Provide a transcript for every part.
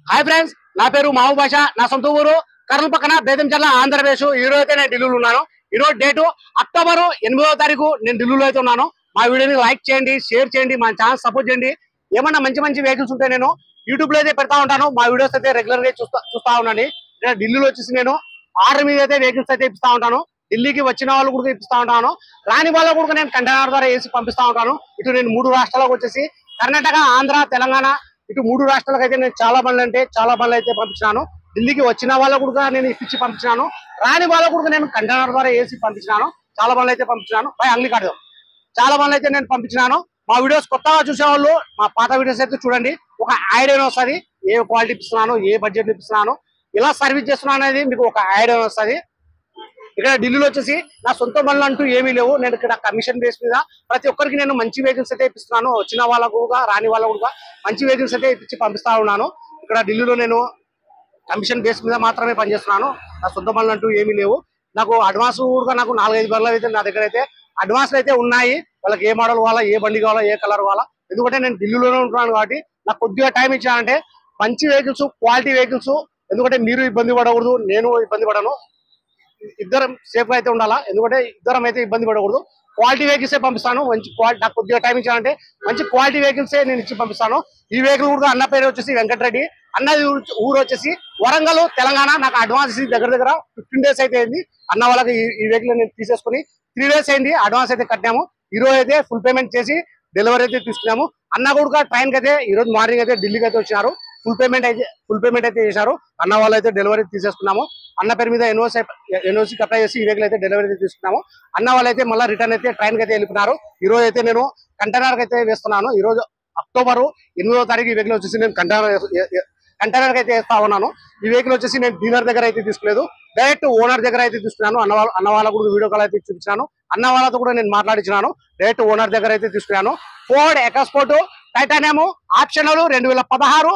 Hi friends, నా పేరు మహబూబ్ బాషా. నా సొంత ఊరు కర్నూలు పక్కన బేతంచెర్ల, ఆంధ్రప్రదేశ్. ఈ రోజు అయితే నేను ఢిల్లీలో ఉన్నాను. ఈ రోజు డేటు అక్టోబర్ 8వ తారీఖు. నేను ఢిల్లీలో అయితే ఉన్నాను. మా వీడియోని లైక్ చేయండి, షేర్ చేయండి, మా ఛానల్ సపోర్ట్ చేయండి. ఏమన్నా మంచి మంచి వెహికల్స్ ఉంటే నేను యూట్యూబ్ లో అయితే పెడతా ఉంటాను. మా వీడియోస్ అయితే రెగ్యులర్ గా చూస్తా ఉండండి. ఢిల్లీలో వచ్చేసి నేను ఆర్డర్ మీద అయితే వెహికల్స్ అయితే ఇప్పిస్తా ఉంటాను. ఢిల్లీకి వచ్చిన వాళ్ళు కూడా ఇప్పిస్తా ఉంటాను. రాని వాళ్ళకు కూడా నేను కంటైనర్ ద్వారా వేసి పంపిస్తా ఉంటాను. ఇటు నేను 3 రాష్ట్రాలకు వచ్చేసి కర్ణాటక, ఆంధ్ర, తెలంగాణ, ఇటు 3 రాష్ట్రాలకు అయితే నేను చాలా బండ్లు అయితే పంపించినాను. ఢిల్లీకి వచ్చిన వాళ్ళకు కూడా నేను ఇప్పించి పంపించినాను. రాని వాళ్ళకు కూడా నేను కంటైనర్ ద్వారా వేసి పంపించినాను. చాలా బండ్లు అయితే పంపించినాను. అంగ్లీ కార్డు చాలా బండ్లు అయితే నేను పంపించినాను. మా వీడియోస్ కొత్తగా చూసే వాళ్ళు మా పాత వీడియోస్ అయితే చూడండి. ఒక ఐడియా వస్తుంది, ఏ క్వాలిటీ ఇస్తున్నాను, ఏ బడ్జెట్ ఇస్తున్నాను, ఇలా సర్వీస్ చేస్తున్నాను అనేది మీకు ఒక ఐడియా వస్తుంది. ఇక్కడ ఢిల్లీలో వచ్చేసి నా సొంత బండ్లు అంటూ ఏమీ లేవు. నేను ఇక్కడ కమిషన్ బేస్ మీద ప్రతి ఒక్కరికి నేను మంచి వెహికల్స్ అయితే ఇప్పిస్తున్నాను. వచ్చిన వాళ్ళకు కూడా రాని వాళ్ళకు కూడా మంచి వెహికల్స్ అయితే ఇప్పించి పంపిస్తా ఉన్నాను. ఇక్కడ ఢిల్లీలో నేను కమిషన్ బేస్ మీద మాత్రమే పనిచేస్తున్నాను. నా సొంత బండ్లు అంటూ ఏమీ లేవు. నాకు అడ్వాన్స్ కూడా నాకు 4-5 బండ్లు అయితే నా దగ్గర అయితే అడ్వాన్స్లు అయితే ఉన్నాయి. వాళ్ళకి ఏ మోడల్ కావాలా, ఏ బండి కావాలా, ఏ కలర్ కావాలా, ఎందుకంటే నేను ఢిల్లీలోనే ఉంటున్నాను కాబట్టి నాకు కొద్దిగా టైం ఇచ్చానంటే మంచి వెహికల్స్, క్వాలిటీ వెహికల్స్, ఎందుకంటే మీరు ఇబ్బంది పడకూడదు, నేను ఇబ్బంది పడను, ఇద్దరం సేఫ్ గా అయితే ఉండాలా. ఎందుకంటే ఇద్దరం అయితే ఇబ్బంది పడకూడదు. క్వాలిటీ వెహికల్సే పంపిస్తాను. మంచి క్వాలిటీ, నాకు కొద్దిగా టైం ఇచ్చానంటే మంచి క్వాలిటీ వెహికల్సే నేను ఇచ్చి పంపిస్తాను. ఈ వెహికల్ కూడా అన్న పేరు వచ్చేసి వెంకటరెడ్డి. అన్నది ఊరు వచ్చేసి వరంగల్, తెలంగాణ. నాకు అడ్వాన్స్ దగ్గర 15 days అయితే అయింది. అన్న వాళ్ళకి ఈ వెహికల్ నేను తీసేసుకుని 3 days అయింది. అడ్వాన్స్ అయితే కట్టాము. ఈ రోజు అయితే ఫుల్ పేమెంట్ చేసి డెలివరీ అయితే తీసుకున్నాము. అన్న కూడా ట్రైన్ కి అయితే ఈ రోజు మార్నింగ్ అయితే ఢిల్లీకి అయితే వచ్చినారు. ఫుల్ పేమెంట్ అయితే చేశారు. అన్న వాళ్ళు అయితే డెలివరీ తీసేసుకున్నాము. అన్న పేరు మీద ఎన్ఓసి అప్లై చేసి ఈ వెహికల్ అయితే డెలివరీ తీసుకున్నాము. అన్న వాళ్ళు అయితే మళ్ళీ రిటర్న్ అయితే ట్రైన్ కి అయితే వెళ్ళిపోయినారు. ఈ రోజు అయితే నేను కంటైనర్ కి అయితే వేస్తున్నాను. ఈ రోజు అక్టోబర్ 8వ తారీఖు ఈ వెహికల్ వచ్చేసి నేను కంటైనర్ కి అయితే వేస్తా ఉన్నాను. ఈ వెహికల్ వచ్చేసి నేను డీలర్ దగ్గర అయితే తీసుకోలేదు, డైరెక్ట్ ఓనర్ దగ్గర అయితే తీసుకున్నాను. అన్న వాళ్ళకు కూడా వీడియో కాల్ అయితే చూపించాను. అన్న వాళ్ళతో కూడా నేను మాట్లాడించినాను. డైరెక్ట్ ఓనర్ దగ్గర అయితే తీసుకున్నాను. ఫోర్డ్ ఎకోస్పోర్ట్ టైటానియం ఆప్షనల్ 2016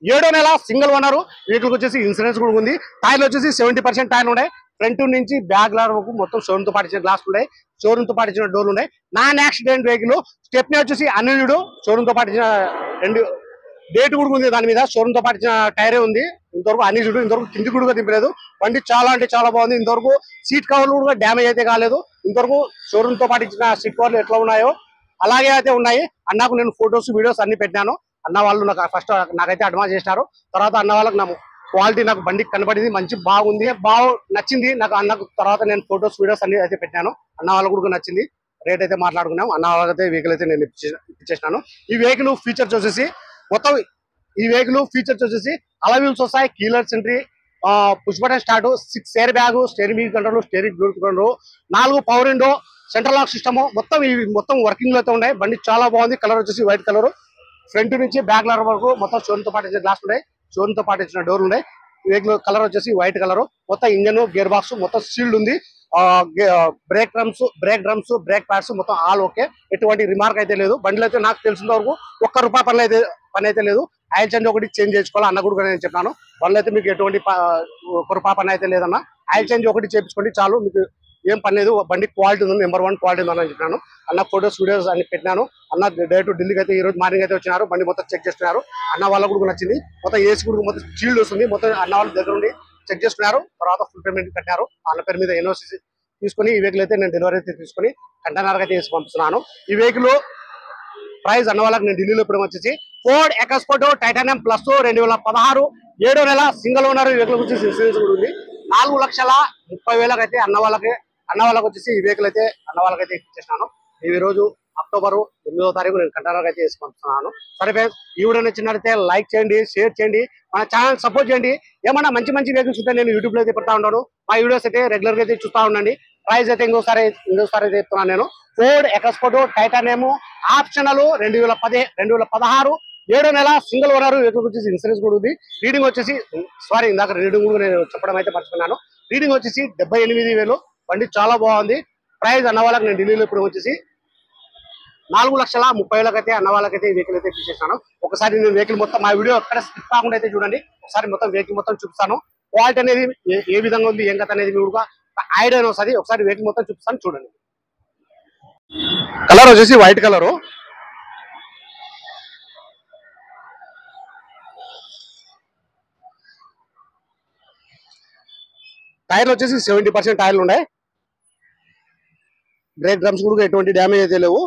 7వ నెల సింగిల్ ఓనర్. వెహికల్ వచ్చేసి ఇన్సూరెన్స్ కూడా ఉంది. టైర్లు వచ్చేసి 70% టైర్లు ఉన్నాయి. ఫ్రంట్ నుంచి బ్యాక్ వరకు మొత్తం షోరూమ్ తో పాటించిన గ్లాస్ ఉన్నాయి, షోరూమ్ తో పాటించిన డోర్లు ఉన్నాయి. Non accident vehicle. స్టెప్నీ వచ్చేసి అన్యూడ్, షోరూమ్ తో పాటించిన 2 డేట్ కూడా ఉంది. దాని మీద షోరూమ్ తో పాటించిన టైరే ఉంది. ఇంతవరకు అన్యూడ్, ఇంతవరకు కింది కూడా దింపలేదు. బండి చాలా అంటే చాలా బాగుంది. ఇంతవరకు సీట్ కవర్లు కూడా డ్యామేజ్ అయితే కాలేదు. ఇంతవరకు షోరూమ్ తో పాటించిన సీట్ కవర్లు ఎట్లా ఉన్నాయో అలాగే అయితే ఉన్నాయి. అన్నకు నేను ఫొటోస్, వీడియోస్ అన్ని పెట్టాను. అన్న వాళ్ళు నాకు ఫస్ట్ నాకైతే అడ్వాన్స్ చేసినారు. తర్వాత అన్న వాళ్ళకి నా క్వాలిటీ నాకు బండికి కనబడింది, మంచి బాగుంది, నచ్చింది నాకు. అన్నకు తర్వాత నేను ఫొటోస్, వీడియోస్ అన్ని అయితే పెట్టాను. అన్న వాళ్ళకు కూడా నచ్చింది. రేట్ అయితే మాట్లాడుకున్నాం. అన్న వాళ్ళకైతే వెహికల్ అయితే నేను ఇచ్చేసినాను. ఈ వెహికల్ ఫీచర్స్ వచ్చేసి మొత్తం అలవీల్స్ వస్తాయి, keyless entry, push button start, 6 air bag, steering wheel control, steering wheel control, 4 power window, central lock system, మొత్తం వర్కింగ్ లో అయితే ఉన్నాయి. బండి చాలా బాగుంది. కలర్ వచ్చేసి వైట్ కలర్. ఫ్రంట్ నుంచి బ్యాక్ కలర్ వరకు మొత్తం షోరూమ్ తో పాటించిన గ్లాస్ ఉన్నాయి, షోరూమ్ తో పాటించిన డోర్లు ఉన్నాయి. వెహికల్ కలర్ వచ్చేసి వైట్ కలర్. మొత్తం ఇంజన్, గేర్ బాక్స్ మొత్తం సీల్డ్ ఉంది. బ్రేక్ డ్రమ్స్, బ్రేక్ ప్యాడ్స్ మొత్తం ఆల్ ఓకే. ఎటువంటి రిమార్క్ అయితే లేదు. బండిలో అయితే నాకు తెలిసిన వరకు ₹1 పని అయితే లేదు. ఆయిల్ చేంజ్ ఒకటి చేంజ్ చేసుకోవాలి. అన్న కూడా నేను చెప్పాను. బండ్లు అయితే మీకు ఎటువంటి ₹1 పని అయితే లేదన్న. ఆయిల్ చేంజ్ ఒకటి చేయించుకోండి చాలు, మీకు ఏం పని లేదు. బండి క్వాలిటీ ఉంది, నెంబర్ 1 క్వాలిటీ ఉందని చెప్పినాను. అన్న ఫొటోస్, వీడియోస్ అన్ని పెట్టినాను. అన్న డైరెక్ట్ ఢిల్లీకి అయితే ఈ రోజు మార్నింగ్ అయితే వచ్చినారు. బండి మొత్తం చెక్ చేస్తున్నారు. అన్న వాళ్ళకు కూడా నచ్చింది. మొత్తం ఏసీ కూడా మొత్తం చీల్డ్ వస్తుంది. మొత్తం అన్న వాళ్ళ దగ్గర ఉండి చెక్ చేస్తున్నారు. తర్వాత ఫుల్ పేమెంట్ కట్టారు. అన్న పేరు మీద ఎన్ఓసి తీసుకుని ఈ వెహికల్ అయితే నేను డెలివరీ అయితే తీసుకుని కంటైనర్ అయితే వేసి పంపిస్తున్నాను. ఈ వెహికల్ ప్రైస్ అన్న వాళ్ళకి నేను ఢిల్లీలో ఇప్పుడు వచ్చేసి ఫోర్డ్ ఎకోస్పోర్ట్ టైటానియం ప్లస్ 2016 7వ నెల సింగిల్ ఓనర్ వెహికల్ వచ్చేసి ఇన్సూరెన్స్ కూడా ఉంది. 4,30,000 అయితే అన్న వాళ్ళకి వచ్చేసి ఈ వెహికల్ అయితే అన్న వాళ్ళకైతే ఇచ్చేసినాను. ఈ రోజు అక్టోబర్ 8వ తారీఖు నేను కంటైనర్ అయితే వేసి పంపిస్తున్నాను. సరే ఫ్రెండ్స్, ఈ వీడియో నచ్చినట్లయితే లైక్ చేయండి, షేర్ చేయండి, మన ఛానల్ సపోర్ట్ చేయండి. ఏమన్నా మంచి వెహికల్స్ ఉంటే నేను యూట్యూబ్ లో అయితే పెడతా ఉంటాను. మా వీడియోస్ అయితే రెగ్యులర్ గా అయితే చూస్తా ఉండండి. ప్రైస్ అయితే ఇంకోసారి అయితే చెప్తున్నాను నేను. ఫోర్డ్ ఎకోస్పోర్ట్ టైటానియం ఆప్షనల్ 2016 7వ నెల సింగిల్ ఓనర్ వెహికల్ వచ్చేసి ఇన్సూరెన్స్ కూడా ఉంది. రీడింగ్ వచ్చేసి ఇందాక రీడింగ్ కూడా నేను చెప్పడం అయితే మర్చిపోయినాను. రీడింగ్ వచ్చేసి 78,000. బండి చాలా బాగుంది. ప్రైస్ అన్న వాళ్ళకి నేను ఢిల్లీలో ఇప్పుడు వచ్చేసి 4,30,000 అయితే అన్న వాళ్ళకైతే ఈ వెహికల్ అయితే తీసేసాను. ఒకసారి నేను వెహికల్ మొత్తం మా వీడియో ఎక్కడ స్కిప్ కాకుండా అయితే చూడండి. ఒకసారి మొత్తం వెహికల్ మొత్తం చూపిస్తాను. క్వాలిటీ అనేది ఏ విధంగా ఉంది, ఏం కథ అనేది మీకు ఐడియా వస్తుంది. ఒకసారి వెహికల్ మొత్తం చూపిస్తాను, చూడండి. కలర్ వచ్చేసి వైట్ కలరు. టైర్లు వచ్చేసి 70% టైర్లు ఉన్నాయి. బ్రేక్ డ్రమ్స్ కూడా ఎటువంటి డ్యామేజ్ అయితే లేవు.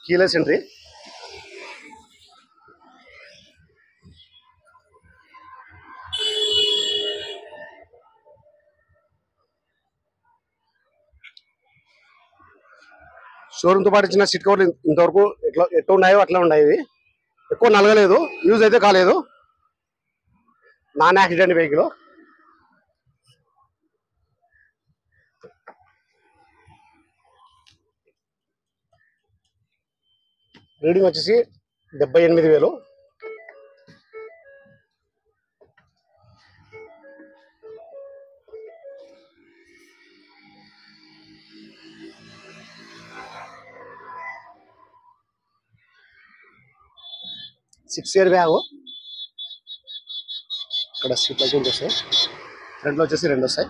Keyless entry. షోరూమ్ తో పాటు ఇచ్చిన సీట్ కవర్లు ఇంతవరకు ఎట్లా ఉన్నాయో అట్లా ఉన్నాయి. ఇవి ఎక్కువ నలగలేదు, యూజ్ అయితే కాలేదు. Non accident vehicle. రీడింగ్ వచ్చేసి 78,000. Six year bag. ఇక్కడ సీట్ లైటింగ్ వస్తాయి, ఫ్రంట్లో వచ్చేసి 2 వస్తాయి.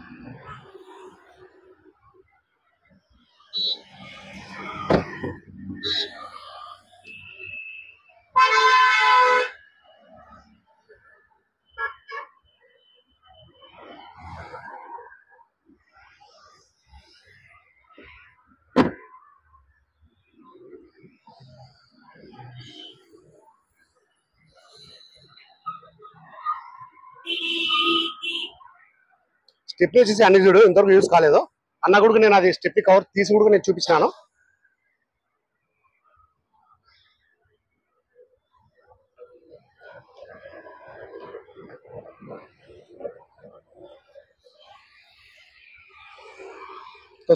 స్టెప్నీ వచ్చేసి అన్ని చూడు ఇంతవరకు యూజ్ కాలేదు. అన్న కూడా నేను అది స్టెప్నీ కవర్ తీసి కూడా నేను చూపించినాను.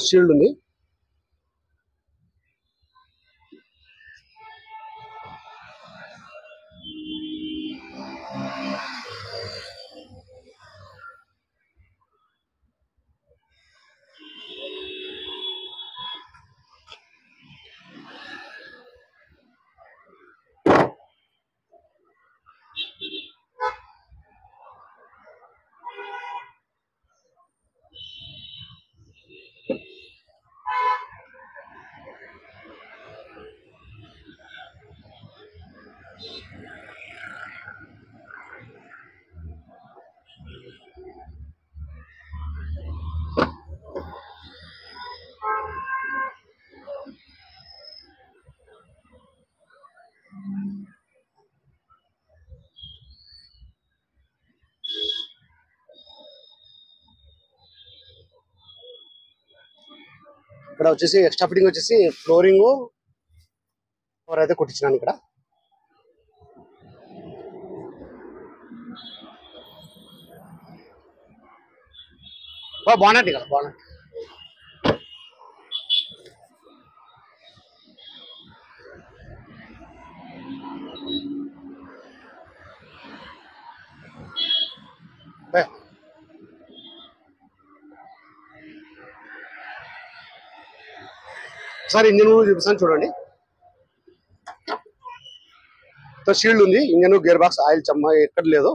షీల్డ్ ఉంది. ఇక్కడ వచ్చేసి ఎక్స్ట్రా ఫిట్టింగ్ వచ్చేసి ఫ్లోరింగ్ అయితే కొట్టించినాను. ఇక్కడ బాగున్నట్టు కదా బాగున్నట్టు. సార్ ఇంజన్ చూపిస్తాను చూడండి. షీల్డ్ ఉంది, ఇంజన్ గేర్ బాక్స్ ఆయిల్ చమ్మ ఎక్కడ లేదు.